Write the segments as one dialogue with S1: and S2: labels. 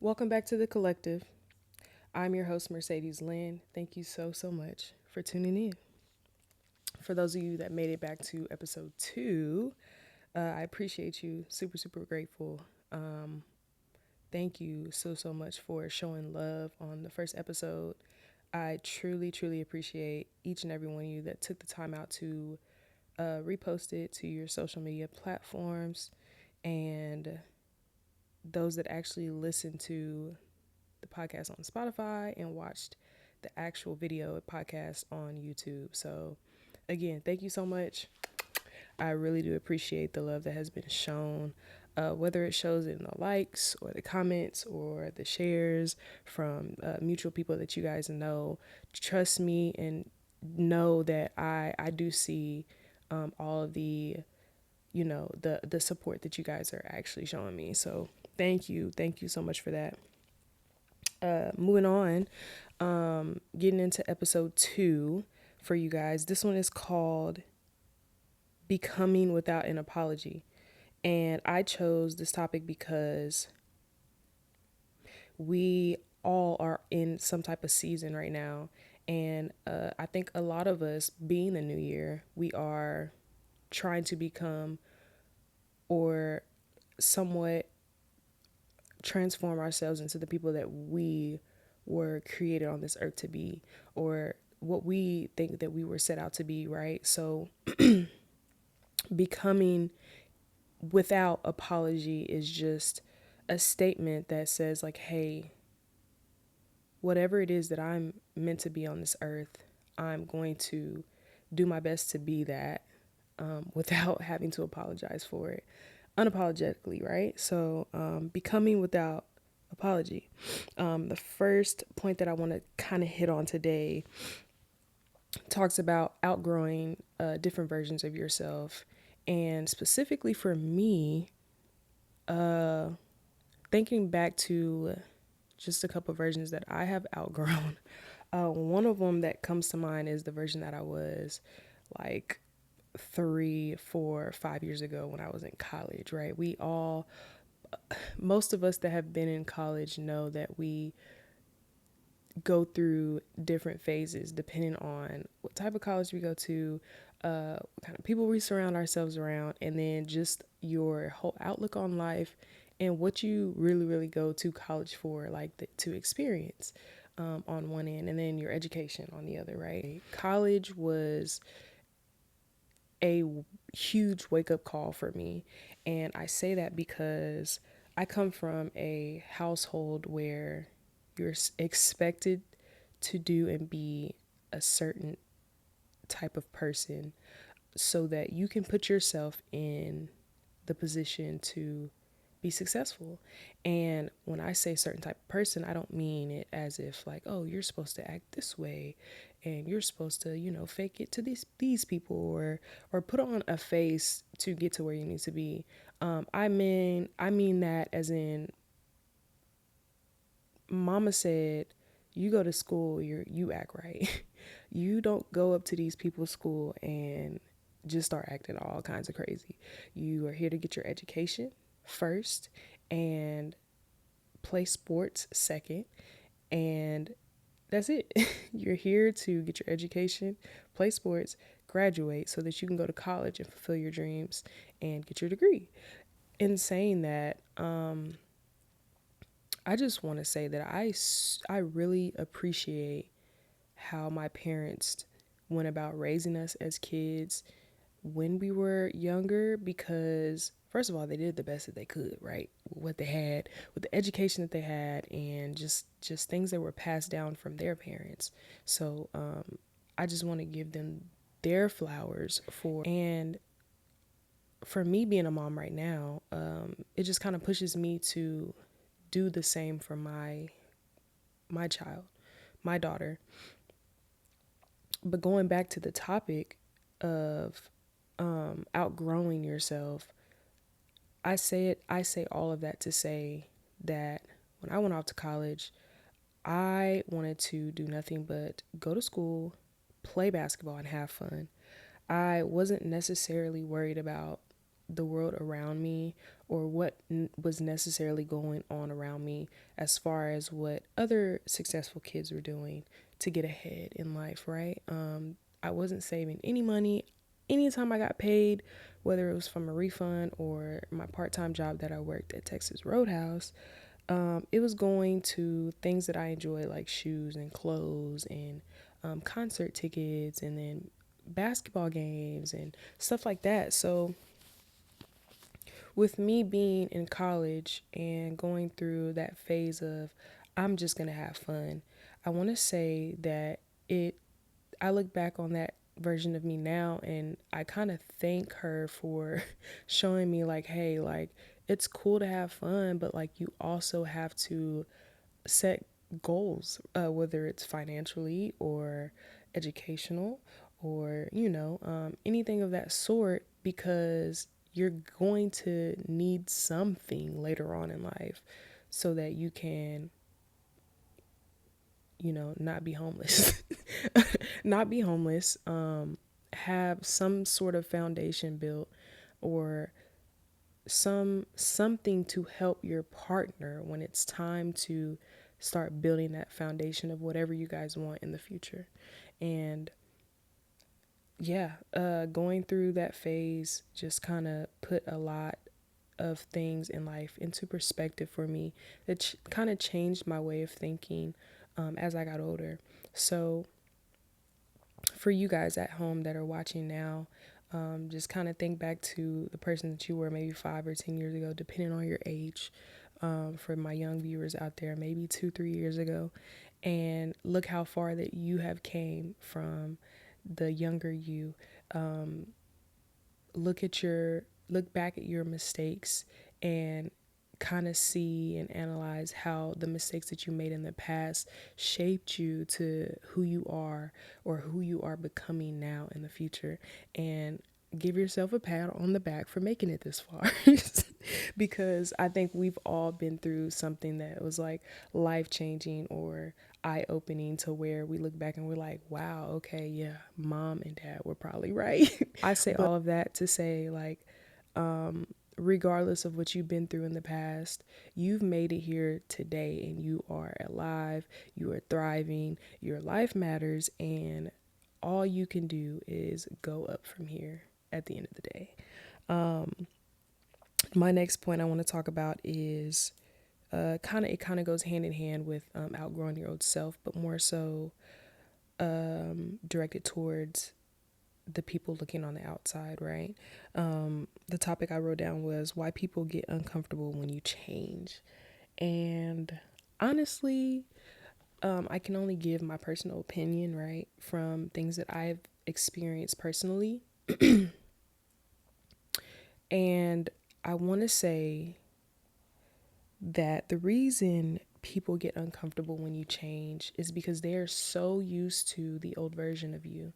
S1: Welcome back to the Collective. I'm your host, Mercedes Lynn. Thank you so much for tuning in. For those of you that made it back to episode 2, I appreciate you. Super grateful. Thank you so much for showing love on the first episode. I truly appreciate each and every one of you that took the time out to repost it to your social media platforms, and those that actually listened to the podcast on Spotify and watched the actual video podcast on YouTube. So, again, thank you so much. I really do appreciate the love that has been shown, whether it shows in the likes or the comments or the shares from mutual people that you guys know. Trust me and know that I do see all of the the support that you guys are actually showing me. So thank you so much for that. Moving on, getting into episode 2 for you guys. This one is called Becoming Without an Apology. And I chose this topic because we all are in some type of season right now. And I think a lot of us, being the new year, we are trying to become or somewhat transform ourselves into the people that we were created on this earth to be, or what we think that we were set out to be, right? So becoming without apology is just a statement that says, like, hey, whatever it is that I'm meant to be on this earth, I'm going to do my best to be that, without having to apologize for it unapologetically, right? So becoming without apology. The first point that I want to kind of hit on today talks about outgrowing different versions of yourself. And specifically for me, thinking back to just a couple versions that I have outgrown, one of them that comes to mind is the version that I was like 3, 4, 5 years ago when I was in college, right? Most of us that have been in college know that we go through different phases depending on what type of college we go to, what kind of people we surround ourselves around, and then just your whole outlook on life and what you really go to college for, like to experience, on one end, and then your education on the other, right? College was a huge wake up call for me. And I say that because I come from a household where you're expected to do and be a certain type of person so that you can put yourself in the position to be successful. And when I say certain type of person, I don't mean it as if like, oh, you're supposed to act this way and you're supposed to, fake it to these people, or put on a face to get to where you need to be. I mean that as in, mama said, you go to school, you act right. You don't go up to these people's school and just start acting all kinds of crazy. You are here to get your education first and play sports second, and that's it. You're here to get your education, play sports, graduate so that you can go to college and fulfill your dreams and get your degree. In saying that, I just want to say that I really appreciate how my parents went about raising us as kids when we were younger, because first of all, they did the best that they could, right? What they had, with the education that they had, and just things that were passed down from their parents. So I just want to give them their flowers and for me being a mom right now, it just kind of pushes me to do the same for my child, my daughter. But going back to the topic of outgrowing yourself, I say all of that to say that when I went off to college, I wanted to do nothing but go to school, play basketball, and have fun. I wasn't necessarily worried about the world around me or what was necessarily going on around me as far as what other successful kids were doing to get ahead in life, right? I wasn't saving any money. Anytime I got paid, whether it was from a refund or my part-time job that I worked at Texas Roadhouse, it was going to things that I enjoy, like shoes and clothes and concert tickets, and then basketball games and stuff like that. So with me being in college and going through that phase of I'm just going to have fun, I want to say that it I look back on that version of me now and I kind of thank her for showing me like, hey, like it's cool to have fun, but like you also have to set goals, whether it's financially or educational or, anything of that sort, because you're going to need something later on in life so that you can, not be homeless. Not be homeless, have some sort of foundation built or something to help your partner when it's time to start building that foundation of whatever you guys want in the future. And yeah, going through that phase just kind of put a lot of things in life into perspective for me. It kind of changed my way of thinking as I got older. So for you guys at home that are watching now, just kind of think back to the person that you were maybe 5 or 10 years ago, depending on your age. For my young viewers out there, maybe 2, 3 years ago, and look how far that you have came from the younger you. Um, look back at your mistakes and kind of see and analyze how the mistakes that you made in the past shaped you to who you are or who you are becoming now in the future, and give yourself a pat on the back for making it this far. Because I think we've all been through something that was like life changing or eye opening, to where we look back and we're like, wow, okay, yeah, mom and dad were probably right. I say all of that to say, like, regardless of what you've been through in the past, you've made it here today and you are alive, you are thriving, your life matters, and all you can do is go up from here at the end of the day. My next point I want to talk about is it kind of goes hand in hand with outgrowing your old self, but more so directed towards the people looking on the outside, right? The topic I wrote down was why people get uncomfortable when you change. And honestly, I can only give my personal opinion, right, from things that I've experienced personally. And I want to say that the reason people get uncomfortable when you change is because they are so used to the old version of you.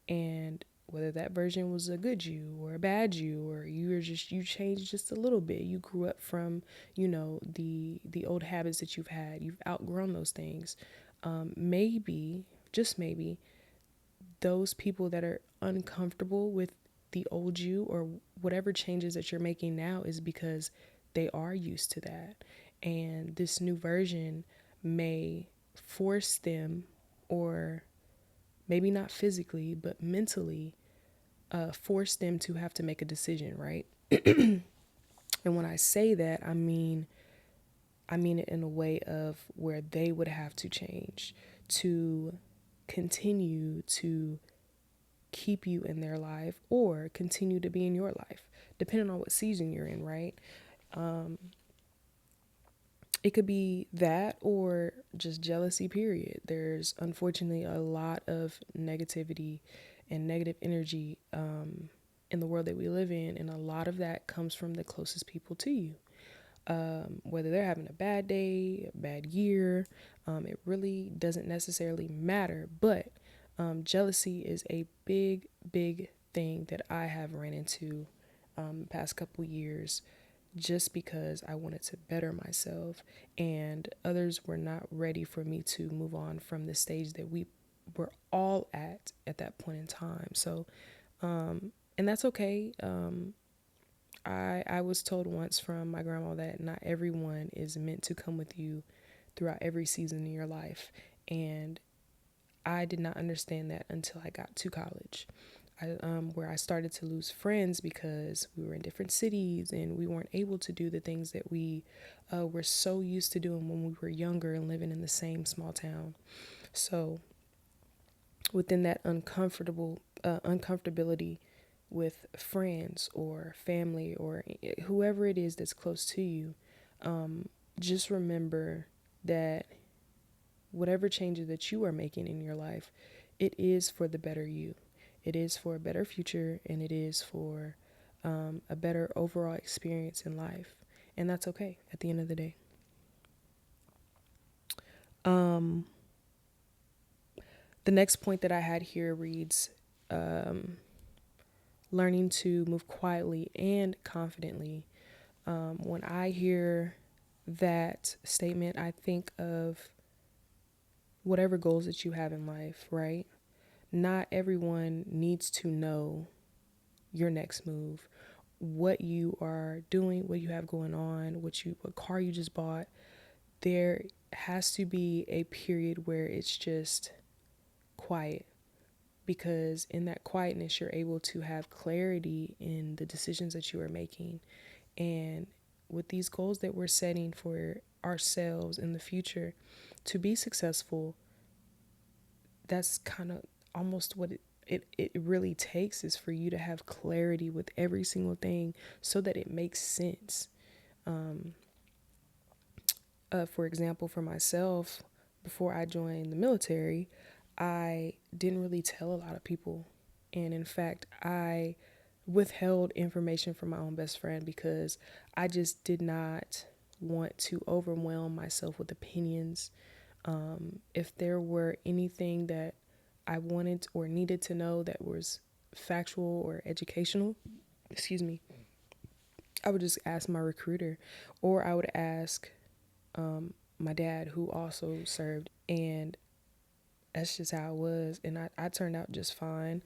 S1: And whether that version was a good you or a bad you, or you changed just a little bit, you grew up from, the old habits that you've outgrown those things. Maybe, just maybe, those people that are uncomfortable with the old you or whatever changes that you're making now is because they are used to that. And this new version may force them, or maybe not physically, but mentally, force them to have to make a decision, right? And when I say that, I mean it in a way of where they would have to change to continue to keep you in their life or continue to be in your life, depending on what season you're in, right? It could be that or just jealousy, period. There's unfortunately a lot of negativity and negative energy in the world that we live in, and a lot of that comes from the closest people to you. Whether they're having a bad day, a bad year, it really doesn't necessarily matter. But jealousy is a big, big thing that I have ran into the past couple years, just because I wanted to better myself, and others were not ready for me to move on from the stage that we were all at that point in time. So, and that's okay. I was told once from my grandma that not everyone is meant to come with you throughout every season in your life. And I did not understand that until I got to college, where I started to lose friends because we were in different cities and we weren't able to do the things that we were so used to doing when we were younger and living in the same small town. So within that uncomfortability with friends or family or whoever it is that's close to you, just remember that whatever changes that you are making in your life, it is for the better you. It is for a better future, and it is for a better overall experience in life. And that's okay at the end of the day. The next point that I had here reads, learning to move quietly and confidently. When I hear that statement, I think of whatever goals that you have in life, right? Not everyone needs to know your next move, what you are doing, what you have going on, what car you just bought. There has to be a period where it's just quiet, because in that quietness you're able to have clarity in the decisions that you are making. And with these goals that we're setting for ourselves in the future to be successful, that's kind of almost what it really takes, is for you to have clarity with every single thing so that it makes sense. For example, for myself, before I joined the military, I didn't really tell a lot of people. And in fact, I withheld information from my own best friend because I just did not want to overwhelm myself with opinions. If there were anything that I wanted or needed to know that was factual or educational, excuse me, I would just ask my recruiter, or I would ask my dad, who also served. And that's just how it was. And I turned out just fine.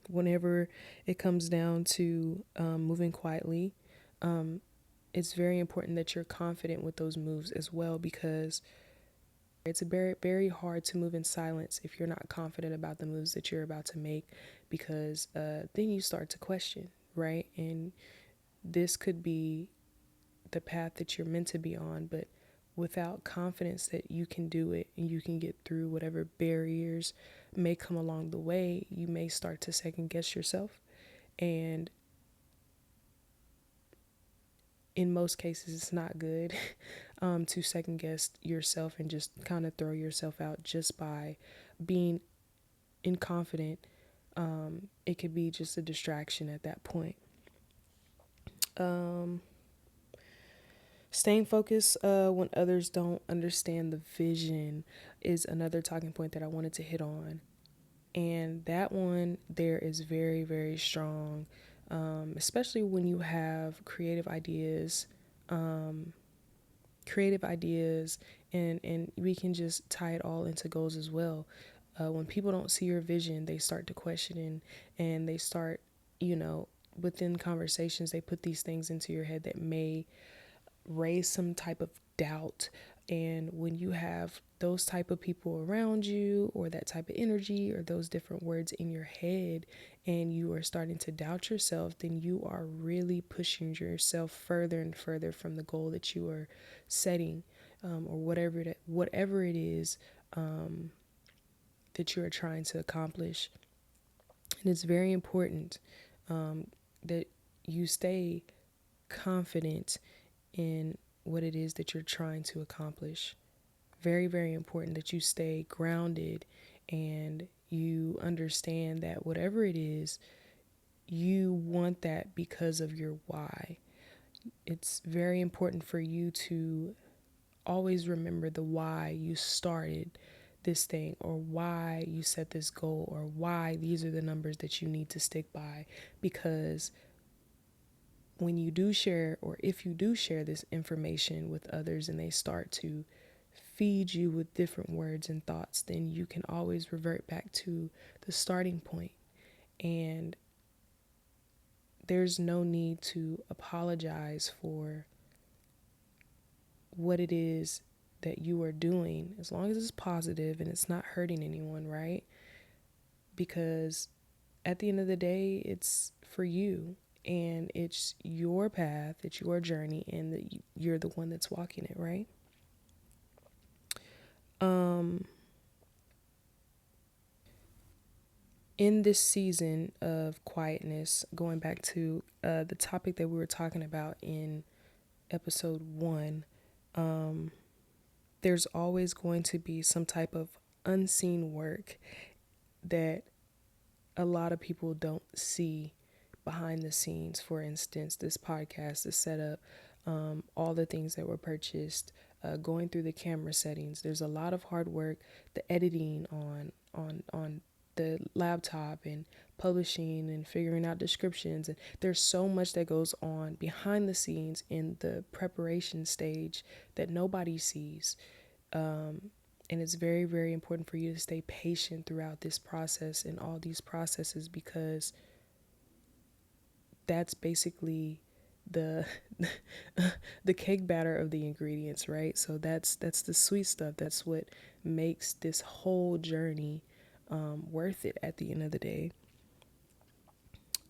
S1: Whenever it comes down to moving quietly, it's very important that you're confident with those moves as well, because it's very, very hard to move in silence if you're not confident about the moves that you're about to make, because then you start to question, right? And this could be the path that you're meant to be on, but without confidence that you can do it and you can get through whatever barriers may come along the way, you may start to second guess yourself. And in most cases, it's not good to second guess yourself and just kind of throw yourself out just by being inconfident. It could be just a distraction at that point. Staying focused when others don't understand the vision is another talking point that I wanted to hit on. And that one there is very, very strong, especially when you have creative ideas, and we can just tie it all into goals as well. When people don't see your vision, they start to question, and they start, within conversations, they put these things into your head that may raise some type of doubt. And when you have those type of people around you, or that type of energy, or those different words in your head, and you are starting to doubt yourself, then you are really pushing yourself further and further from the goal that you are setting, or whatever it is that you are trying to accomplish. And it's very important that you stay confident in what it is that you're trying to accomplish. Very, very important that you stay grounded and you understand that whatever it is, you want that because of your why. It's very important for you to always remember the why you started this thing, or why you set this goal, or why these are the numbers that you need to stick by. Because when you do share, or if you do share this information with others and they start to feed you with different words and thoughts, then you can always revert back to the starting point. And there's no need to apologize for what it is that you are doing, as long as it's positive and it's not hurting anyone, right? Because at the end of the day, it's for you, and it's your path, it's your journey, and you're the one that's walking it, right? Um, in this season of quietness, going back to the topic that we were talking about in episode 1, um, there's always going to be some type of unseen work that a lot of people don't see behind the scenes. For instance, this podcast, the setup, all the things that were purchased, going through the camera settings. There's a lot of hard work, the editing on the laptop, and publishing and figuring out descriptions. And there's so much that goes on behind the scenes in the preparation stage that nobody sees. And it's very, very important for you to stay patient throughout this process and all these processes, because that's basically the the cake batter of the ingredients, right? So that's the sweet stuff. That's what makes this whole journey worth it at the end of the day.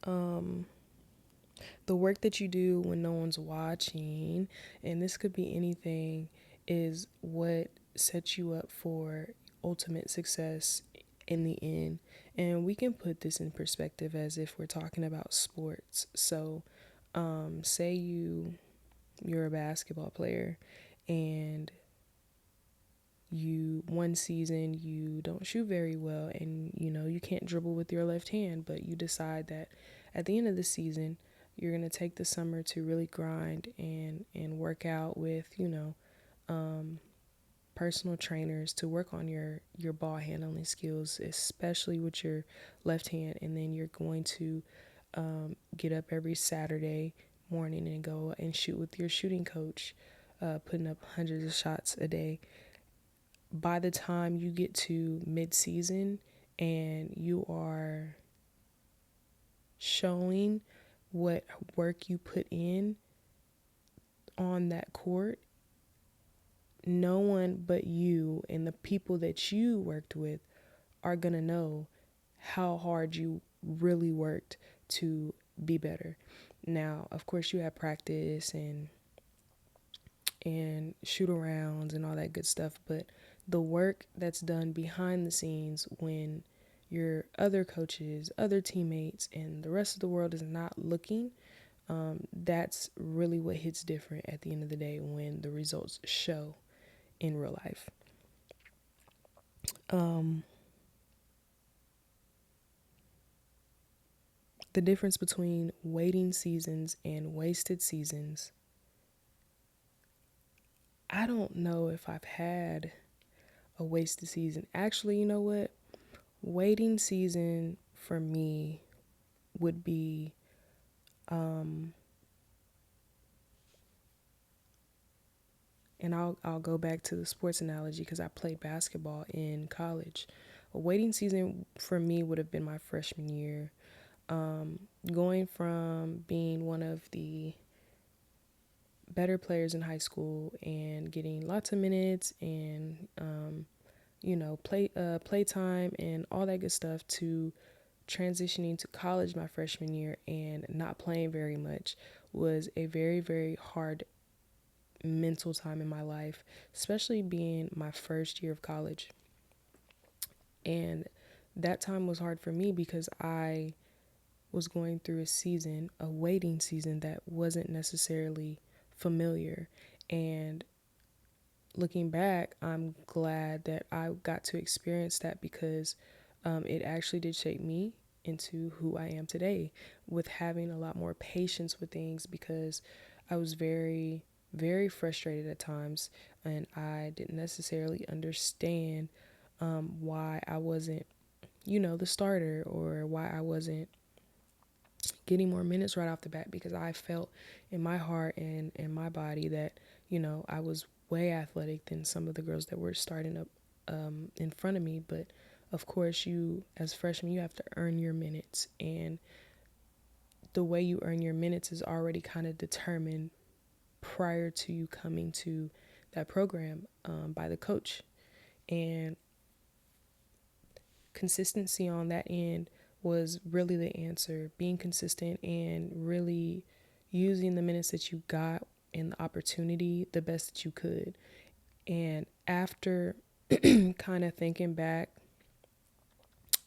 S1: The work that you do when no one's watching, and this could be anything, is what sets you up for ultimate success in the end. And we can put this in perspective as if we're talking about sports. So say you're a basketball player, and you one season you don't shoot very well, and you can't dribble with your left hand, but you decide that at the end of the season you're going to take the summer to really grind and work out with personal trainers to work on your ball handling skills, especially with your left hand. And then you're going to get up every Saturday morning and go and shoot with your shooting coach, putting up hundreds of shots a day. By the time you get to mid-season and you are showing what work you put in on that court, no one but you and the people that you worked with are going to know how hard you really worked to be better. Now, of course, you have practice and shoot arounds and all that good stuff, but the work that's done behind the scenes when your other coaches, other teammates, and the rest of the world is not looking, that's really what hits different at the end of the day when the results show in real life. The difference between waiting seasons and wasted seasons. I don't know if I've had a wasted season. Actually, you know what? Waiting season for me would be and I'll go back to the sports analogy because I played basketball in college. A waiting season for me would have been my freshman year. Going from being one of the better players in high school and getting lots of minutes and play time and all that good stuff, to transitioning to college my freshman year and not playing very much was a very, very hard mental time in my life, especially being my first year of college. And that time was hard for me because I was going through a waiting season that wasn't necessarily familiar. And looking back, I'm glad that I got to experience that, because it actually did shape me into who I am today, with having a lot more patience with things, because I was very, very frustrated at times, and I didn't necessarily understand why I wasn't, the starter, or why I wasn't getting more minutes right off the bat, because I felt in my heart and in my body that, I was way athletic than some of the girls that were starting up in front of me. But of course, you as freshmen, you have to earn your minutes, and the way you earn your minutes is already kind of determined prior to you coming to that program by the coach. And consistency on that end was really the answer. Being consistent and really using the minutes that you got and the opportunity the best that you could. And after kind of thinking back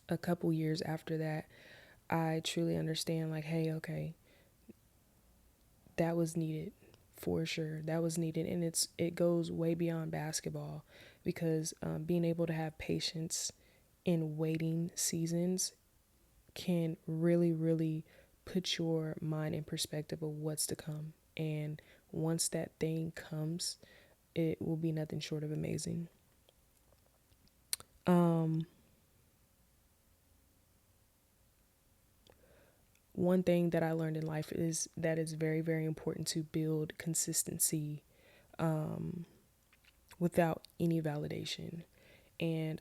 S1: a couple years after that, I truly understand like, hey, okay, that was needed for sure. That was needed. And it goes way beyond basketball because being able to have patience in waiting seasons can really, really put your mind in perspective of what's to come. And once that thing comes, it will be nothing short of amazing. One thing that I learned in life is that it's very, very important to build consistency without any validation. And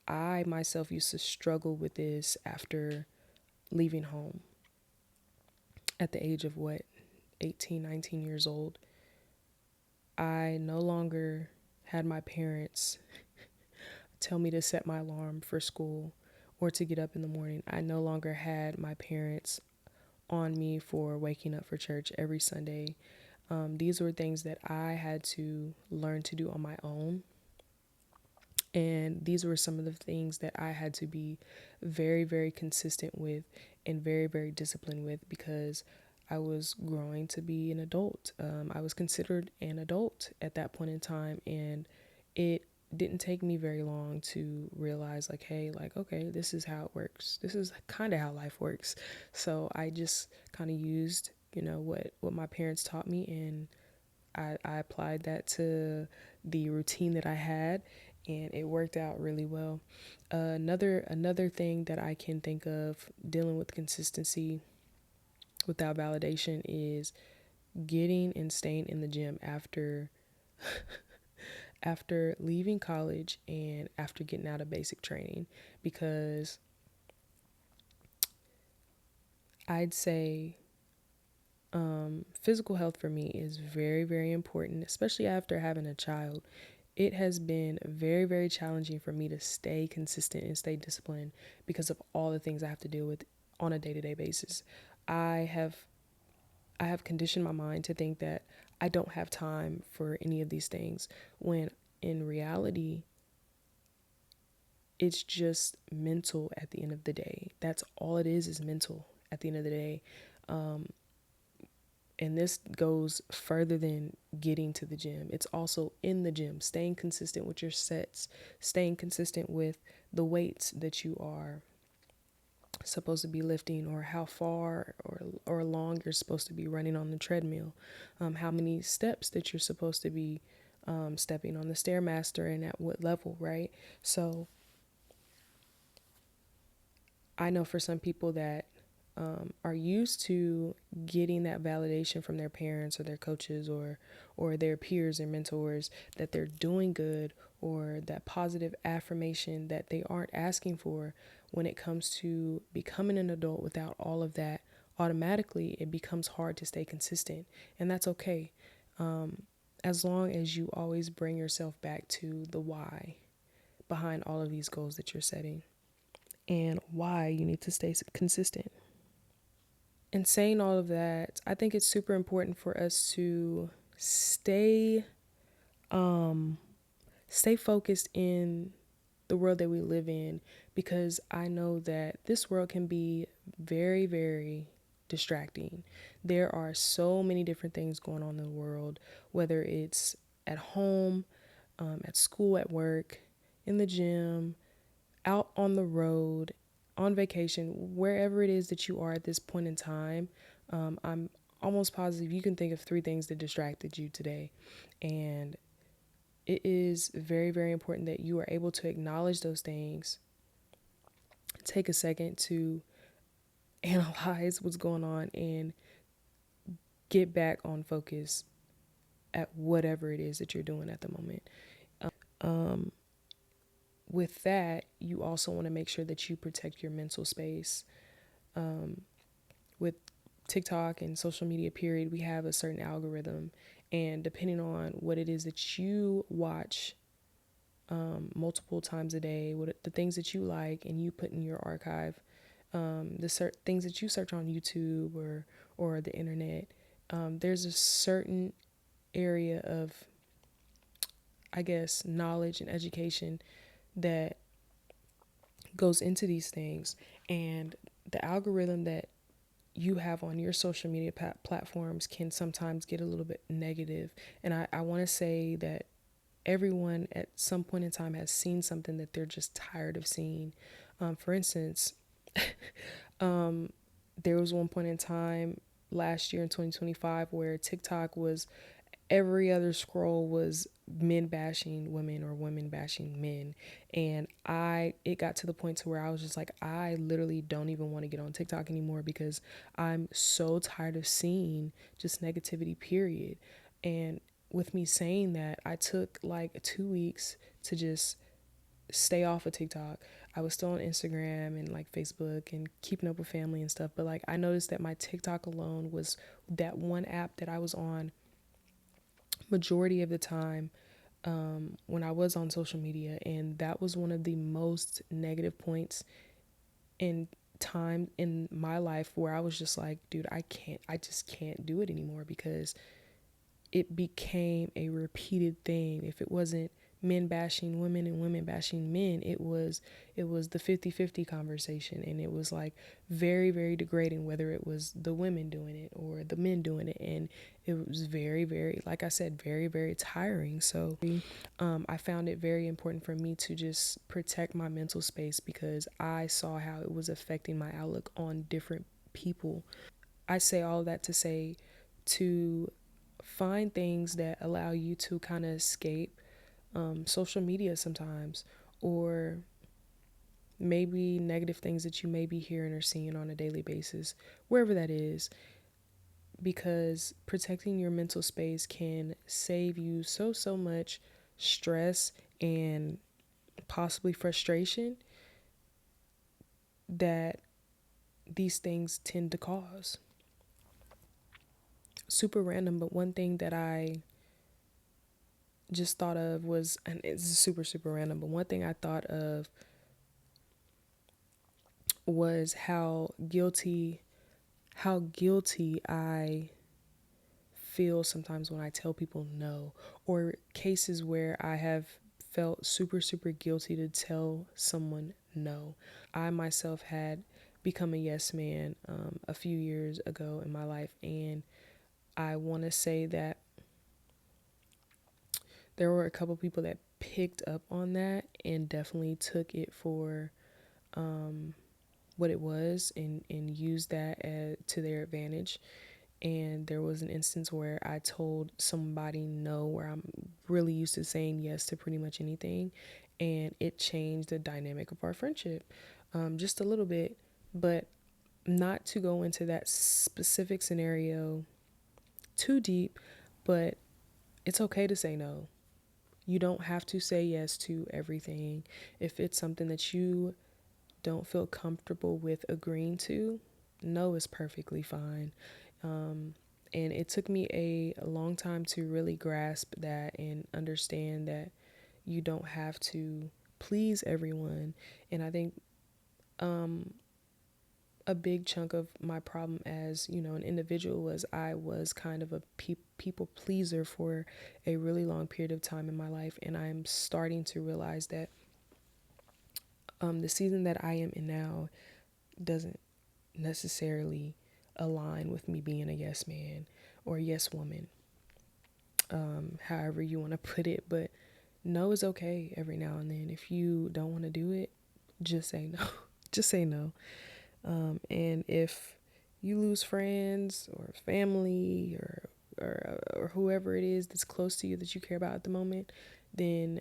S1: I myself used to struggle with this after leaving home at the age of 18, 19 years old. I no longer had my parents tell me to set my alarm for school or to get up in the morning. I no longer had my parents on me for waking up for church every Sunday. These were things that I had to learn to do on my own. And these were some of the things that I had to be very, very consistent with and very, very disciplined with because I was growing to be an adult. I was considered an adult at that point in time, and it didn't take me very long to realize like, hey, like, okay, this is how it works. This is kind of how life works. So I just kind of used, what my parents taught me, and I applied that to the routine that I had, and it worked out really well. Another thing that I can think of dealing with consistency without validation is getting and staying in the gym after leaving college and after getting out of basic training, because I'd say physical health for me is very, very important, especially after having a child. It has been very, very challenging for me to stay consistent and stay disciplined because of all the things I have to deal with on a day-to-day basis. I have I have conditioned my mind to think that I don't have time for any of these things when in reality it's just mental at the end of the day. That's all it is mental at the end of the day. And this goes further than getting to the gym. It's also in the gym, staying consistent with your sets, staying consistent with the weights that you are supposed to be lifting, or how far or long you're supposed to be running on the treadmill, how many steps that you're supposed to be stepping on the Stairmaster and at what level, right? So I know for some people that are used to getting that validation from their parents or their coaches or their peers and mentors that they're doing good, or that positive affirmation that they aren't asking for when it comes to becoming an adult. Without all of that, automatically it becomes hard to stay consistent, and that's okay. As long as you always bring yourself back to the why behind all of these goals that you're setting and why you need to stay consistent. And saying all of that, I think it's super important for us to stay focused in the world that we live in, because I know that this world can be very, very distracting. There are so many different things going on in the world, whether it's at home, at school, at work, in the gym, out on the road, on vacation, wherever it is that you are at this point in time. I'm almost positive you can think of 3 things that distracted you today. And it is very, very important that you are able to acknowledge those things, take a second to analyze what's going on, and get back on focus at whatever it is that you're doing at the moment. With that, you also want to make sure that you protect your mental space with TikTok and social media period, we have a certain algorithm, and depending on what it is that you watch multiple times a day, what the things that you like and you put in your archive, things that you search on YouTube or the internet, there's a certain area of, I guess, knowledge and education that goes into these things. And the algorithm that you have on your social media platforms can sometimes get a little bit negative. And I want to say that everyone at some point in time has seen something that they're just tired of seeing. For instance, there was one point in time last year in 2025 where TikTok was, every other scroll was men bashing women or women bashing men. And it got to the point to where I was just like, I literally don't even want to get on TikTok anymore because I'm so tired of seeing just negativity, period. And with me saying that, I took like 2 weeks to just stay off of TikTok. I was still on Instagram and like Facebook and keeping up with family and stuff, but like I noticed that my TikTok alone was that one app that I was on majority of the time when I was on social media, and that was one of the most negative points in time in my life where I was just like, dude, I just can't do it anymore because it became a repeated thing. If it wasn't men bashing women and women bashing men, it was the 50-50 conversation, and it was like very, very degrading, whether it was the women doing it or the men doing it. And it was very, very, like I said, very, very tiring. So I found it very important for me to just protect my mental space because I saw how it was affecting my outlook on different people. I say all of that to say, to find things that allow you to kind of escape social media sometimes, or maybe negative things that you may be hearing or seeing on a daily basis, wherever that is, because protecting your mental space can save you so much stress and possibly frustration that these things tend to cause. Super random, but one thing that I just thought of was, and it's super, super random, but one thing I thought of was how guilty I feel sometimes when I tell people no, or cases where I have felt super, super guilty to tell someone no. I myself had become a yes man a few years ago in my life, and I want to say that there were a couple people that picked up on that and definitely took it for what it was, and used that to their advantage. And there was an instance where I told somebody no, where I'm really used to saying yes to pretty much anything, and it changed the dynamic of our friendship just a little bit. But not to go into that specific scenario too deep, but it's okay to say no. You don't have to say yes to everything. If it's something that you don't feel comfortable with agreeing to, no is perfectly fine. And it took me a long time to really grasp that and understand that you don't have to please everyone. And I think a big chunk of my problem as, an individual was I was kind of a people pleaser for a really long period of time in my life. And I'm starting to realize that the season that I am in now doesn't necessarily align with me being a yes man or a yes woman, however you want to put it. But no is okay every now and then. If you don't want to do it, just say no. Just say no. And if you lose friends or family or whoever it is that's close to you that you care about at the moment, then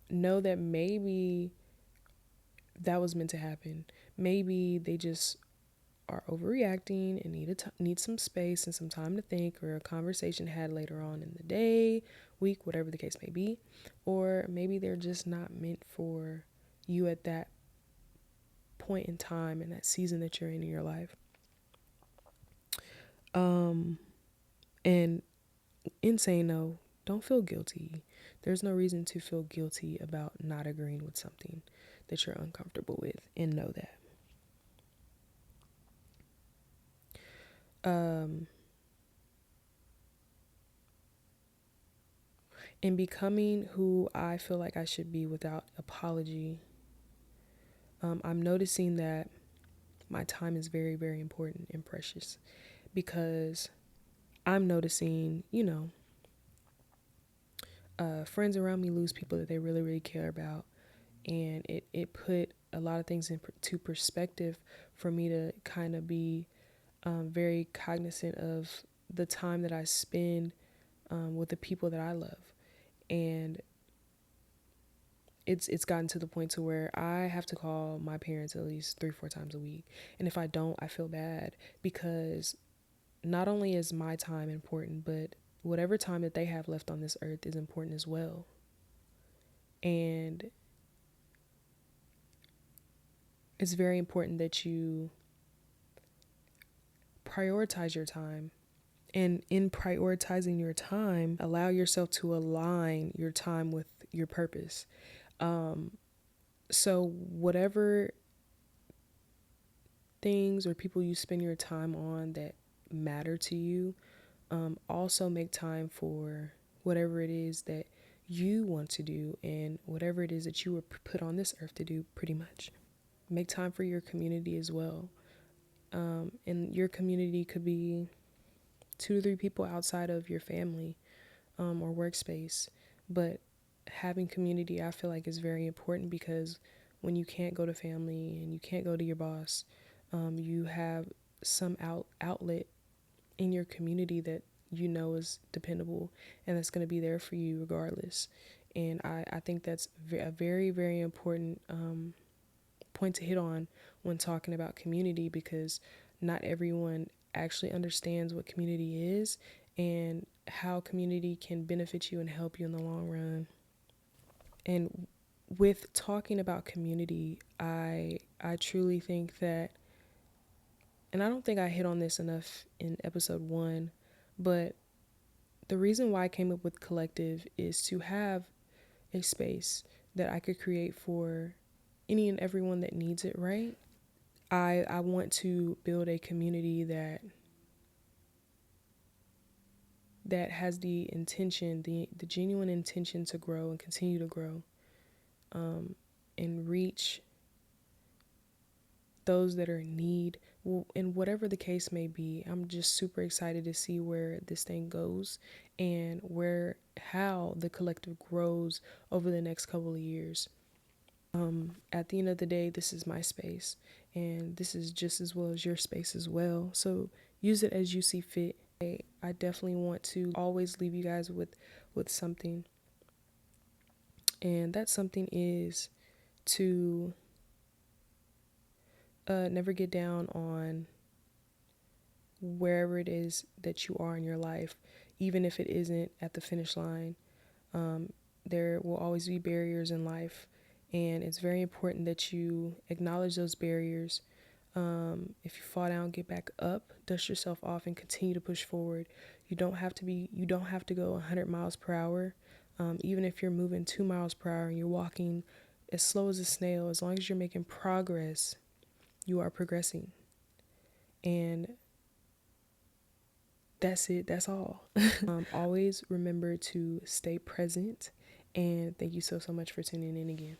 S1: know that maybe that was meant to happen. Maybe they just are overreacting and need some space and some time to think, or a conversation had later on in the day, week, whatever the case may be. Or maybe they're just not meant for you at that point in time, in that season that you're in your life. And in saying no, don't feel guilty. There's no reason to feel guilty about not agreeing with something that you're uncomfortable with, and know that. In becoming who I feel like I should be without apology, I'm noticing that my time is very, very important and precious, because I'm noticing, friends around me lose people that they really, really care about. And it put a lot of things into perspective for me to kind of be very cognizant of the time that I spend with the people that I love. And it's gotten to the point to where I have to call my parents at least 3-4 times a week. And if I don't, I feel bad, because not only is my time important, but whatever time that they have left on this earth is important as well. And it's very important that you prioritize your time. And in prioritizing your time, allow yourself to align your time with your purpose. So, whatever things or people you spend your time on that matter to you, also make time for whatever it is that you want to do and whatever it is that you were put on this earth to do, pretty much. Make time for your community as well. And your community could be 2 to 3 people outside of your family or workspace. But having community, I feel like, is very important, because when you can't go to family and you can't go to your boss, you have some outlet in your community that you know is dependable and that's going to be there for you regardless. And I think that's a very, very important point to hit on when talking about community, because not everyone actually understands what community is and how community can benefit you and help you in the long run. And with talking about community, I truly think that, and I don't think I hit on this enough in episode 1, but the reason why I came up with Kollective is to have a space that I could create for any and everyone that needs it, right? I want to build a community that has the intention, the genuine intention to grow and continue to grow, and reach those that are in need. And whatever the case may be, I'm just super excited to see where this thing goes and how the collective grows over the next couple of years. At the end of the day, this is my space, and this is just as well as your space as well. So use it as you see fit. I definitely want to always leave you guys with something, and that something is to never get down on wherever it is that you are in your life, even if it isn't at the finish line. There will always be barriers in life, and it's very important that you acknowledge those barriers. If you fall down, get back up, dust yourself off, and continue to push forward. You don't have to go 100 miles per hour. Even if you're moving 2 miles per hour and you're walking as slow as a snail, as long as you're making progress, you are progressing. And that's it. That's all. Always remember to stay present. And thank you so, so much for tuning in again.